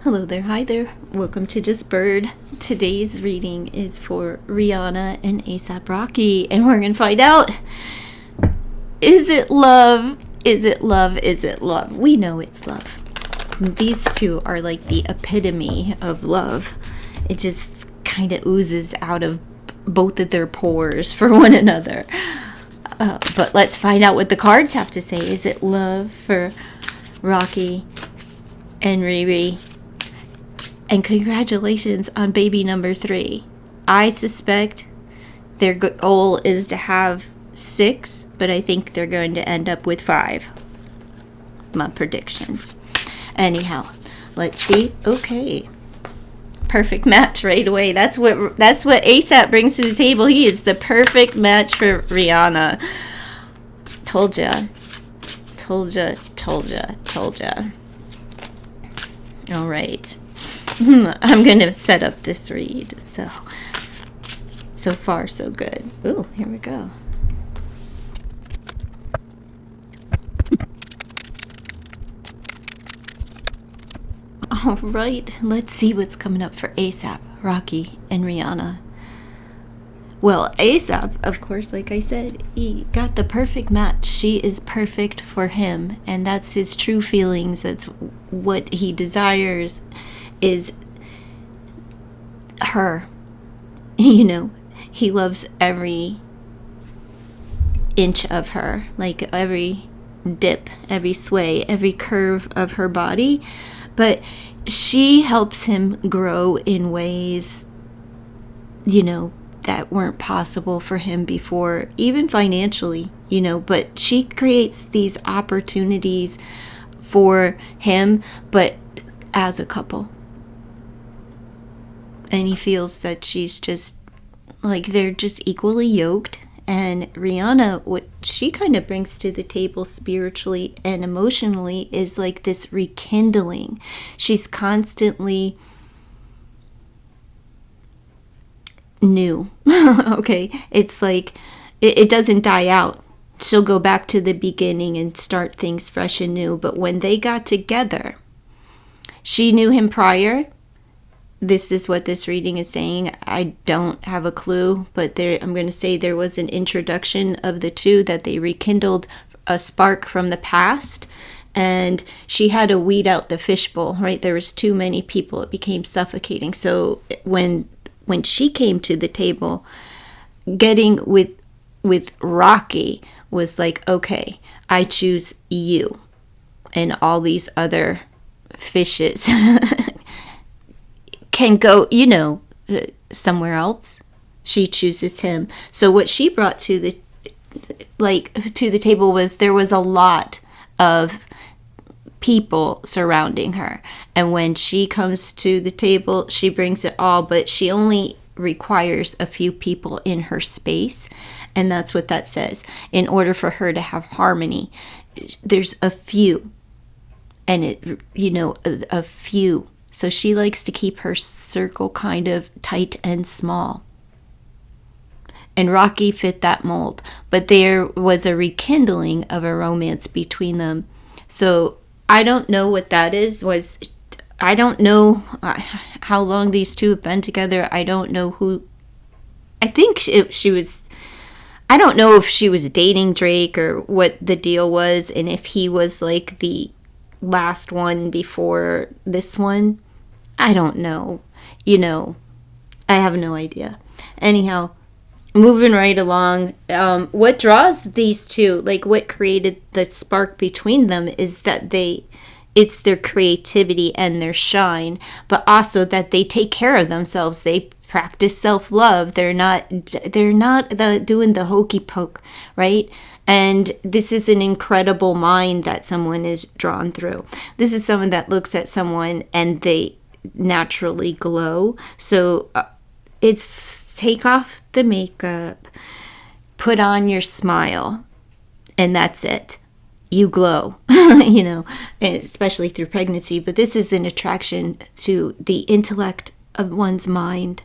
Hello there, hi there. Welcome to Just Bird. Today's reading is for Rihanna and Asap Rocky, and we're gonna find out, is it love? Is it love? Is it love? We know it's love. These two are like the epitome of love. It just kind of oozes out of both of their pores for one another. But let's find out what the cards have to say. Is it love for Rocky and Riri? And congratulations on baby number 3. I suspect their goal is to have 6, but I think they're going to end up with 5. My predictions. Anyhow, let's see. Okay. Perfect match right away. That's what ASAP brings to the table. He is the perfect match for Rihanna. Told ya. All right. I'm going to set up this read. So far, so good. Ooh, here we go. All right, let's see what's coming up for ASAP, Rocky, and Rihanna. Well, ASAP, of course, like I said, he got the perfect match. She is perfect for him, and that's his true feelings. That's what he desires, is her. You know, he loves every inch of her, like every dip, every sway, every curve of her body. But she helps him grow in ways, that weren't possible for him before, even financially, but she creates these opportunities for him, but as a couple. And he feels that she's just, like, they're just equally yoked. And Rihanna, what she kind of brings to the table spiritually and emotionally is like this rekindling. She's constantly new. Okay, it's like it doesn't die out. She'll go back to the beginning and start things fresh and new. But when they got together, she knew him prior. This is what this reading is saying. I don't have a clue, but I'm going to say there was an introduction of the two, that they rekindled a spark from the past, and she had to weed out the fishbowl, right? There was too many people. It became suffocating. So when she came to the table, getting with Rocky was like, okay, I choose you, and all these other fishes can go, somewhere else. She chooses him. So what she brought to the table was, there was a lot of people surrounding her, and when she comes to the table, she brings it all, but she only requires a few people in her space, and that's what that says. In order for her to have harmony, there's a few, and a few. So she likes to keep her circle kind of tight and small. And Rocky fit that mold. But there was a rekindling of a romance between them. So I don't know what that is. I don't know how long these two have been together. I don't know who. I think she was. I don't know if she was dating Drake or what the deal was, and if he was like the last one before this one. I don't know. I have no idea. Anyhow, moving right along, what draws these two, like what created the spark between them, is that it's their creativity and their shine, but also that they take care of themselves. They practice self-love. They're not doing the hokey poke, right? And this is an incredible mind that someone is drawn through. This is someone that looks at someone and they naturally glow. So it's take off the makeup, put on your smile, and that's it. You glow, especially through pregnancy. But this is an attraction to the intellect of one's mind.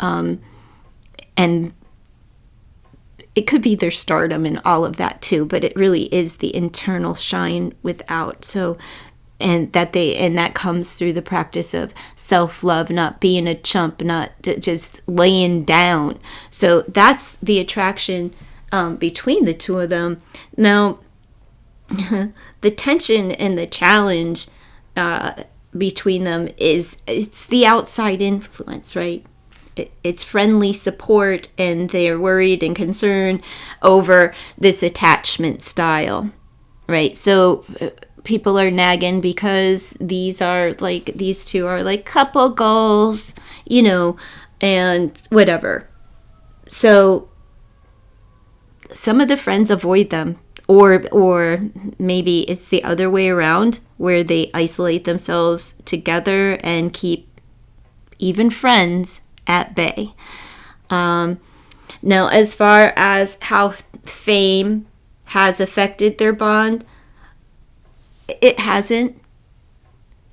And it could be their stardom and all of that too, but it really is the internal shine without. So and that comes through the practice of self-love, not being a chump, not just laying down. So that's the attraction between the two of them. Now, the tension and the challenge between them it's the outside influence, right? It's friendly support, and they're worried and concerned over this attachment style, right? So people are nagging because these two are like couple goals, and whatever. So some of the friends avoid them, or maybe it's the other way around, where they isolate themselves together and keep even friends at bay. Now, as far as how fame has affected their bond, it hasn't.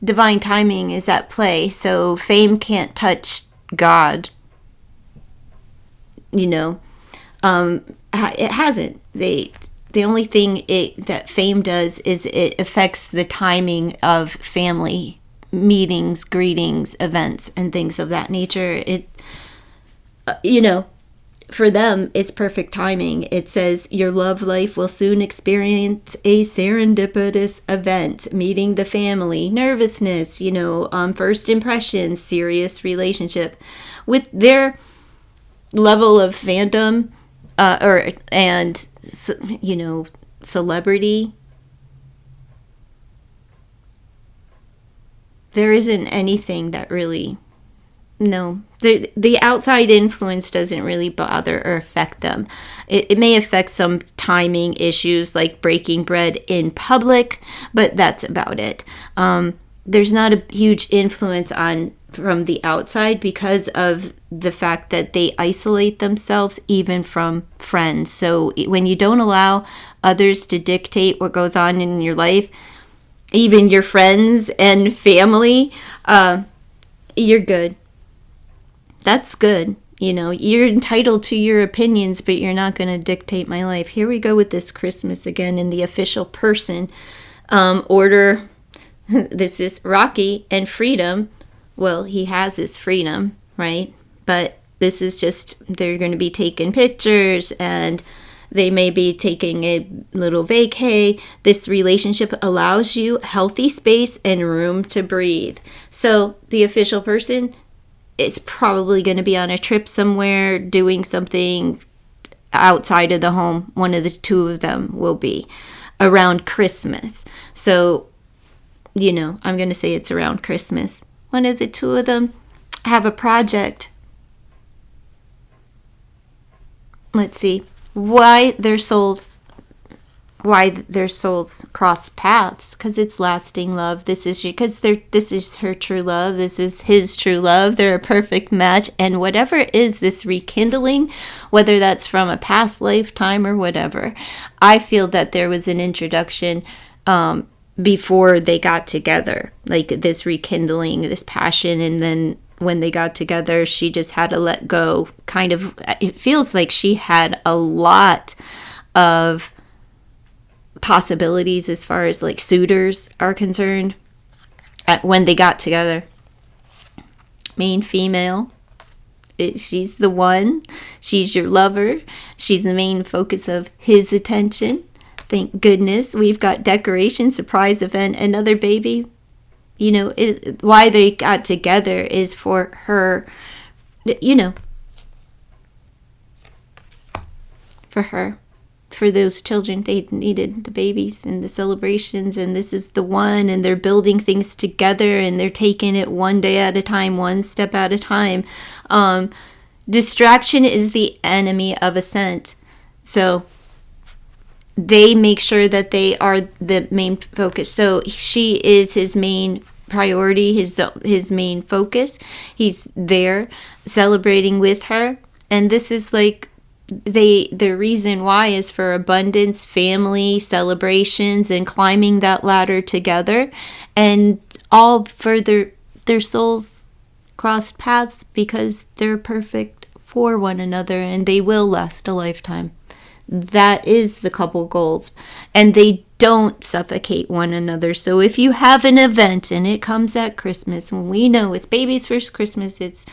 Divine timing is at play, so fame can't touch God. It hasn't. The only thing that fame does is it affects the timing of family meetings, greetings, events, and things of that nature. For them, it's perfect timing. It says your love life will soon experience a serendipitous event, meeting the family, nervousness, first impressions, serious relationship. With their level of fandom, celebrity, there isn't anything that really, the outside influence doesn't really bother or affect them. It may affect some timing issues like breaking bread in public, but that's about it. There's not a huge influence from the outside because of the fact that they isolate themselves even from friends. So when you don't allow others to dictate what goes on in your life, even your friends and family, you're good. That's good. You're entitled to your opinions, but you're not going to dictate my life. Here we go with this Christmas again in the official person order. This is Rocky and Freedom. Well, he has his freedom, right? But this is just, they're going to be taking pictures, and they may be taking a little vacay. This relationship allows you healthy space and room to breathe. So the official person is probably going to be on a trip somewhere, doing something outside of the home. One of the two of them will be around Christmas. So, I'm going to say it's around Christmas. One of the two of them have a project. Let's see. Why their souls cross paths? Because it's lasting love. This is her true love. This is his true love. They're a perfect match. And whatever is this rekindling, whether that's from a past lifetime or whatever, I feel that there was an introduction before they got together, like this rekindling, this passion, and then when they got together, she just had to let go. Kind of, it feels like she had a lot of possibilities as far as like suitors are concerned when they got together. Main female, she's the one. She's your lover. She's the main focus of his attention. Thank goodness we've got decoration, surprise event, another baby. Why they got together is for her, for those children. They needed the babies and the celebrations, and this is the one, and they're building things together, and they're taking it one day at a time, one step at a time. Distraction is the enemy of ascent. So they make sure that they are the main focus. So she is his main priority, his main focus. He's there celebrating with her, and this is like the reason why is for abundance, family, celebrations, and climbing that ladder together, and all for their souls crossed paths because they're perfect for one another, and they will last a lifetime. that is the couple goals. And they don't suffocate one another. So if you have an event and it comes at Christmas, when we know it's baby's first Christmas, it's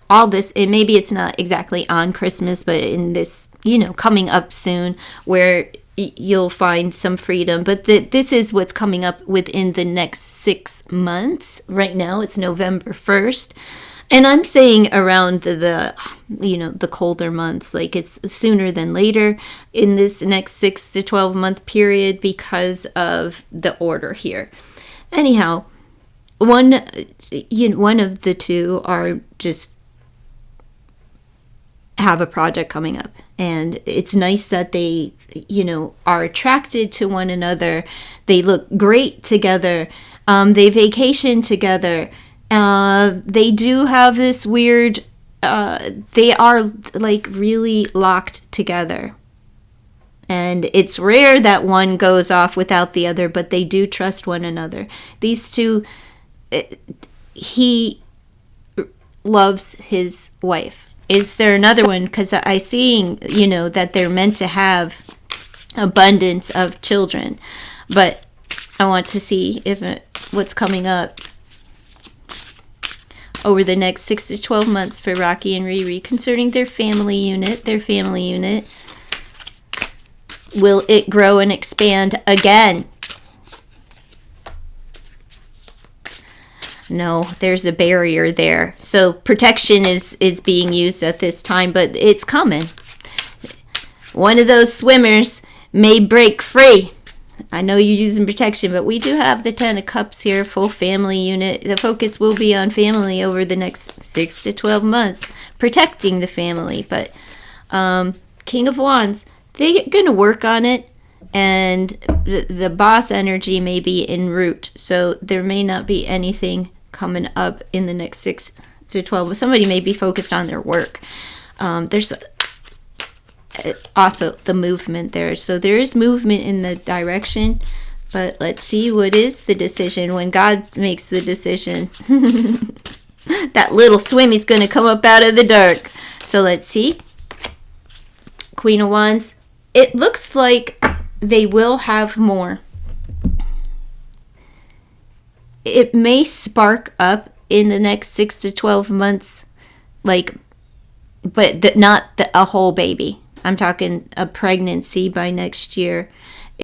all this, and maybe it's not exactly on Christmas, but in this, coming up soon, where you'll find some freedom. But this is what's coming up within the next 6 months. Right now it's November 1st. And I'm saying around the colder months, like it's sooner than later in this next 6 to 12 month period because of the order here. Anyhow, one of the two are just have a project coming up, and it's nice that they are attracted to one another. They look great together. They vacation together. They do have this weird, they are like really locked together. And it's rare that one goes off without the other, but they do trust one another. These two, he loves his wife. Is there another one? Because I see, that they're meant to have abundance of children. But I want to see what's coming up over the next 6 to 12 months for Rocky and Riri concerning their family unit. Will it grow and expand again? No, there's a barrier there. So protection is being used at this time, but it's coming. One of those swimmers may break free. I know you're using protection, but we do have the 10 of Cups here, full family unit. The focus will be on family over the next 6 to 12 months, protecting the family. But King of Wands, they're going to work on it, and the boss energy may be en route. So there may not be anything coming up in the next 6 to 12. But somebody may be focused on their work. There's also the movement there. So there is movement in the direction, but let's see what is the decision when God makes the decision. That little swimmy's going to come up out of the dark. So let's see. Queen of Wands. It looks like they will have more. It may spark up in the next 6 to 12 months, but not a whole baby. I'm talking a pregnancy by next year.